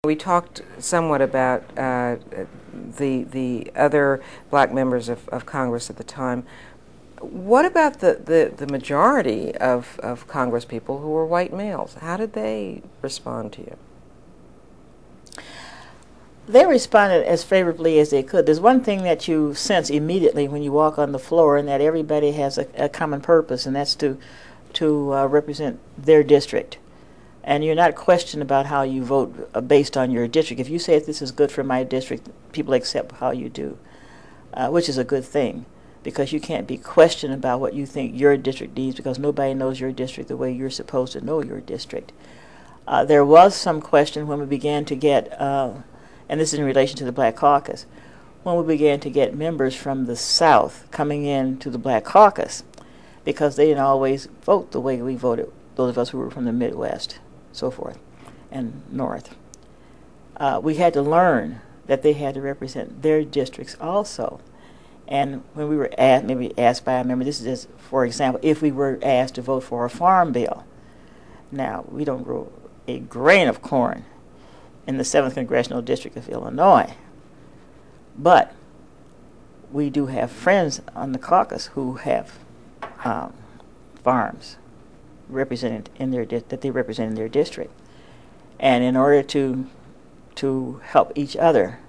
We talked somewhat about the other black members of Congress at the time. What about the majority of Congress people who were white males? How did they respond to you? They responded as favorably as they could. There's one thing that you sense immediately when you walk on the floor, and that everybody has a common purpose, and that's to represent their district. And you're not questioned about how you vote based on your district. If you say this is good for my district, people accept how you do, which is a good thing, because you can't be questioned about what you think your district needs, because nobody knows your district the way you're supposed to know your district. There was some question when we began to get, and this is in relation to the Black Caucus, when we began to get members from the South coming in to the Black Caucus, because they didn't always vote the way we voted, those of us who were from the Midwest, so forth, and North. We had to learn that they had to represent their districts also. And when we were asked, maybe asked by a member, this is just, for example, if we were asked to vote for a farm bill. Now, we don't grow a grain of corn in the 7th Congressional District of Illinois, but we do have friends on the caucus who have farms represented in their that they represent in their district, and in order to help each other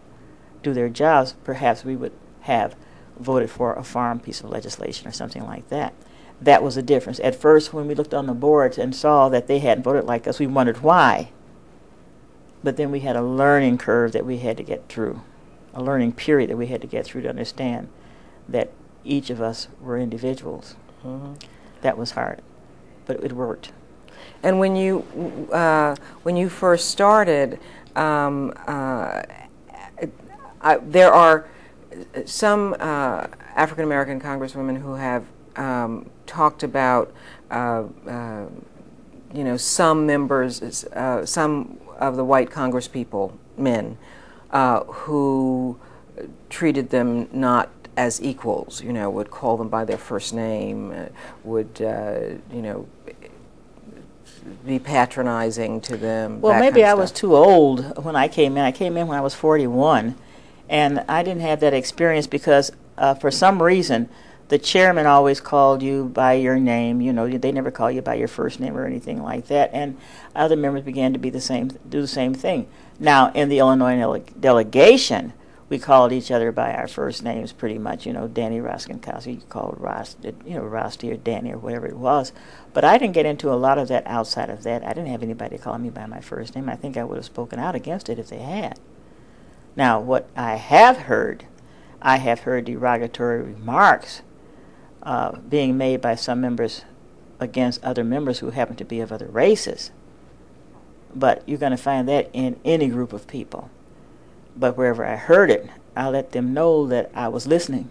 do their jobs, perhaps we would have voted for a farm piece of legislation or something like that. That was the difference. At first, when we looked on the boards and saw that they hadn't voted like us, we wondered why. But then we had a learning curve that we had to get through, a learning period that we had to get through to understand that each of us were individuals. Mm-hmm. That was hard, but it worked. And when you first started, there are some African American congresswomen who have talked about, some members, some of the white congresspeople, men, who treated them not as equals, would call them by their first name, would, be patronizing to them. Well, maybe I was too old when I came in. I came in when I was 41, and I didn't have that experience because for some reason the chairman always called you by your name. They never call you by your first name or anything like that. And other members began to do the same thing. Now, in the Illinois delegation, we called each other by our first names pretty much. Danny Roskinkowski, you called Rusty or Danny or whatever it was. But I didn't get into a lot of that outside of that. I didn't have anybody call me by my first name. I think I would have spoken out against it if they had. Now, what I have heard derogatory remarks being made by some members against other members who happen to be of other races. But you're going to find that in any group of people. But wherever I heard it, I let them know that I was listening